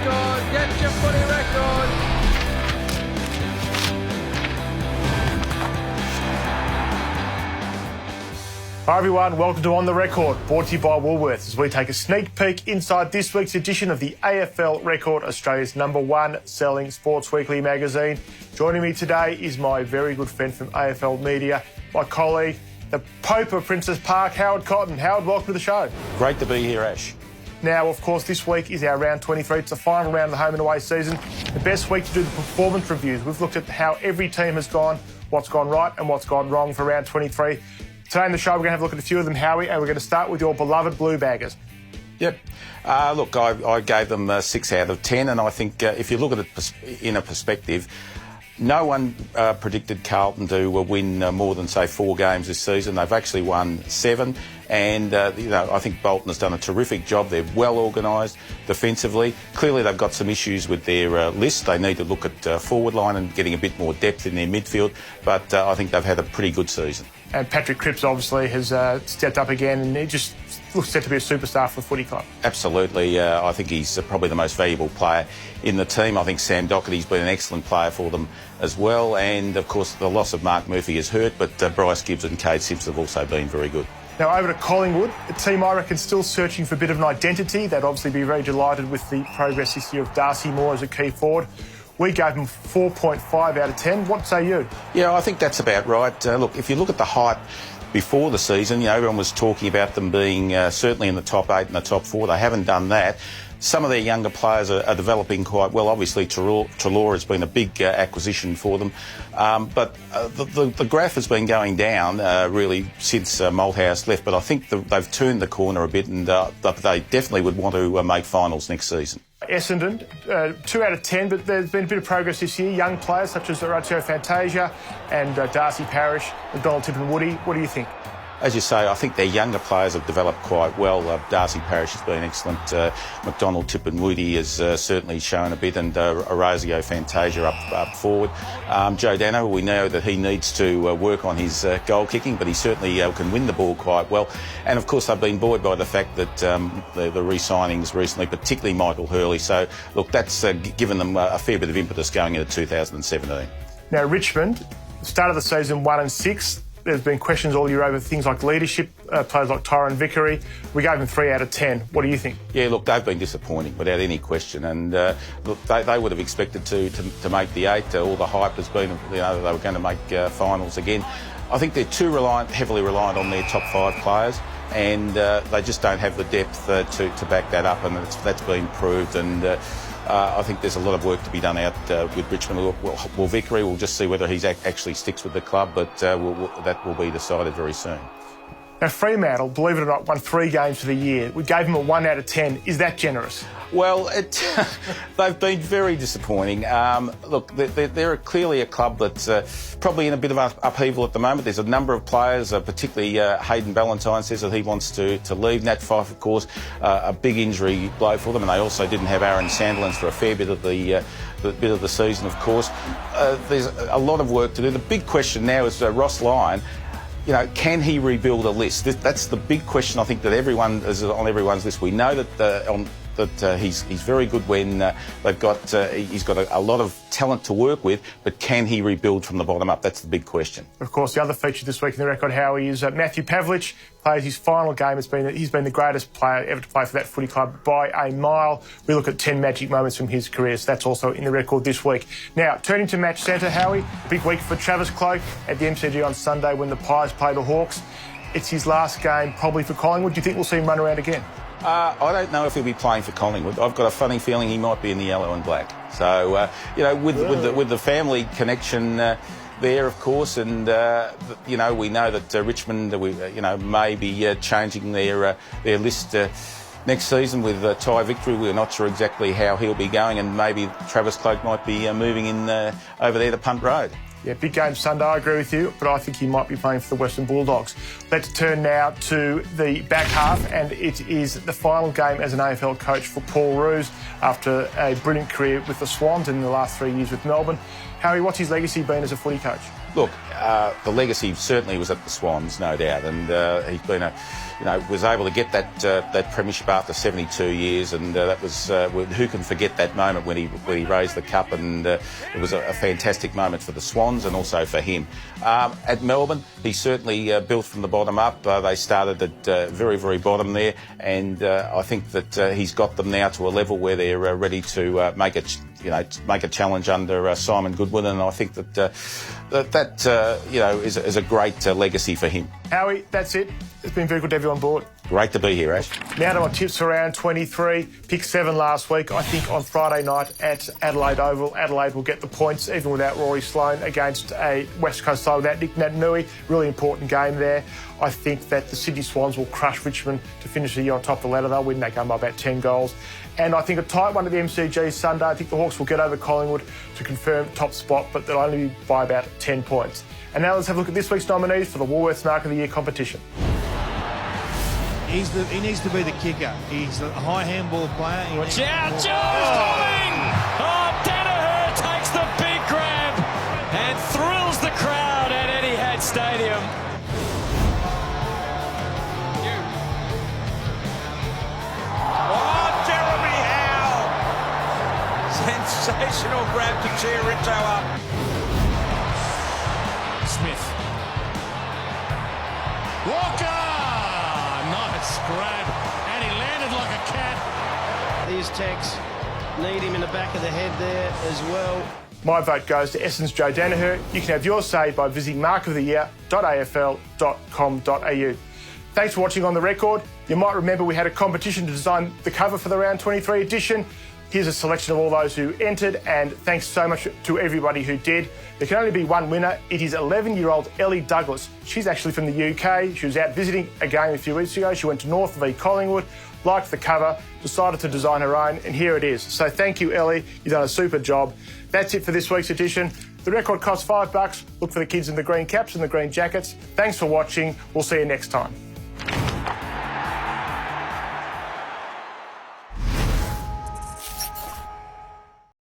record. Get your footy record. Hi everyone, welcome to On The Record, brought to you by Woolworths, as we take a sneak peek inside this week's edition of the AFL Record, Australia's #1 selling sports weekly magazine. Joining me today is my very good friend from AFL Media, my colleague, the Pope of Princes Park, Howard Cotton. Howard, welcome to the show. Great to be here, Ash. Now, of course, this week is our round 23. It's the final round of the home and away season. The best week to do the performance reviews. We've looked at how every team has gone, what's gone right and what's gone wrong for round 23. Today in the show, we're going to have a look at a few of them, Howie, and we're going to start with your beloved Blue Baggers. Yep. Look, I gave them 6 out of 10, and I think if you look at it in a perspective, no one predicted Carlton to win more than, say, 4 games this season. They've actually won 7, and I think Bolton has done a terrific job. They're well organised defensively. Clearly, they've got some issues with their list. They need to look at forward line and getting a bit more depth in their midfield, but I think they've had a pretty good season. And Patrick Cripps obviously has stepped up again, and he just looks set to be a superstar for the footy club. Absolutely. I think he's probably the most valuable player in the team. I think Sam Docherty's been an excellent player for them as well. And, of course, the loss of Mark Murphy has hurt, but Bryce Gibbs and Cade Simpson have also been very good. Now, over to Collingwood, a team I reckon still searching for a bit of an identity. They'd obviously be very delighted with the progress this year of Darcy Moore as a key forward. We gave them 4.5 out of 10. What say you? Yeah, I think that's about right. Look, if you look at the hype before the season, everyone was talking about them being certainly in the top 8 and the top 4. They haven't done that. Some of their younger players are developing quite well. Obviously, Treloar has been a big acquisition for them. But the graph has been going down really since Malthouse left. But I think they've turned the corner a bit, and they definitely would want to make finals next season. Essendon, 2 out of 10, but there's been a bit of progress this year. Young players such as Orazio Fantasia and Darcy Parish, McDonald, Tippin Woody. What do you think? As you say, I think their younger players have developed quite well. Darcy Parish has been excellent. McDonald, Tippin Woody has certainly shown a bit, and Orazio Fantasia up forward. Joe Dano, we know that he needs to work on his goal kicking, but he certainly can win the ball quite well. And, of course, they've been buoyed by the fact that the re-signings recently, particularly Michael Hurley. So, look, that's given them a fair bit of impetus going into 2017. Now, Richmond, start of the season 1 and 6. There's been questions all year over things like leadership, players like Tyrone Vickery. We gave them 3 out of 10. What do you think? Yeah, look, they've been disappointing without any question. And look, they would have expected to make the 8. All the hype has been, they were going to make finals again. I think they're too heavily reliant on their top 5 players, and they just don't have the depth to back that up, and that's been proved. And I think there's a lot of work to be done out with Richmond. Well, Vickery, we'll just see whether he actually sticks with the club, but that will be decided very soon. Now, Fremantle, believe it or not, won 3 games for the year. We gave them a 1 out of 10. Is that generous? Well, they've been very disappointing. Look, they're clearly a club that's probably in a bit of upheaval at the moment. There's a number of players, particularly Hayden Ballantyne says that he wants to leave. Nat Fyfe, of course, a big injury blow for them, and they also didn't have Aaron Sandilands for a fair bit of the season, of course. There's a lot of work to do. The big question now is Ross Lyon. Can he rebuild a list? That's the big question, I think, that everyone is on everyone's list. We know that he's very good when he's got a lot of talent to work with, but can he rebuild from the bottom up? That's the big question. Of course, the other feature this week in the record, Howie, is Matthew Pavlich plays his final game. He's been the greatest player ever to play for that footy club by a mile. We look at 10 magic moments from his career, so that's also in the record this week. Now, turning to match centre, Howie, big week for Travis Cloke at the MCG on Sunday when the Pies play the Hawks. It's his last game probably for Collingwood. Do you think we'll see him run around again? I don't know if he'll be playing for Collingwood. I've got a funny feeling he might be in the yellow and black. So, with the family connection there, of course, and we know that Richmond, may be changing their list next season with Ty Victory. We're not sure exactly how he'll be going, and maybe Travis Cloke might be moving in over there to Punt Road. Yeah, big game Sunday, I agree with you, but I think he might be playing for the Western Bulldogs. Let's turn now to the back half, and it is the final game as an AFL coach for Paul Roos after a brilliant career with the Swans in the last 3 years with Melbourne. Harry, what's his legacy been as a footy coach? Look, the legacy certainly was at the Swans, no doubt, and he's been was able to get that premiership after 72 years, and that was who can forget that moment when he raised the cup, and it was a fantastic moment for the Swans and also for him. At Melbourne, he certainly built from the bottom up. They started at very, very bottom there, and I think that he's got them now to a level where they're ready to make a challenge under Simon Goodwin, and I think that is a great legacy for him. Howie, that's it. It's been very good to have you on board. Great to be here, Ash. Now to my tips for round 23. Pick 7 last week. I think on Friday night at Adelaide Oval, Adelaide will get the points even without Rory Sloane against a West Coast side without Nick Natanui. Really important game there. I think that the Sydney Swans will crush Richmond to finish the year on top of the ladder. They'll win that game by about 10 goals. And I think a tight one at the MCG Sunday. I think the Hawks will get over Collingwood to confirm top spot, but they'll only be by about 10 points. And now let's have a look at this week's nominees for the Woolworths Mark of the Year competition. He needs to be the kicker. He's a high handball player. Watch out, Joe's coming! Oh, Danaher takes the big grab and thrills the crowd at Etihad Stadium. Oh, Jeremy Howe! Sensational grab to cheer Richo up. Smith. Walker! Nice grab, and he landed like a cat. These Tex need him in the back of the head there as well. My vote goes to Essendon's Joe Danaher. You can have yours saved by visiting markoftheyear.afl.com.au. Thanks for watching On The Record. You might remember we had a competition to design the cover for the Round 23 edition. Here's a selection of all those who entered, and thanks so much to everybody who did. There can only be one winner. It is 11-year-old Ellie Douglas. She's actually from the UK. She was out visiting a game a few weeks ago. She went to North v Collingwood, liked the cover, decided to design her own, and here it is. So thank you, Ellie. You've done a super job. That's it for this week's edition. The Record costs $5. Look for the kids in the green caps and the green jackets. Thanks for watching. We'll see you next time.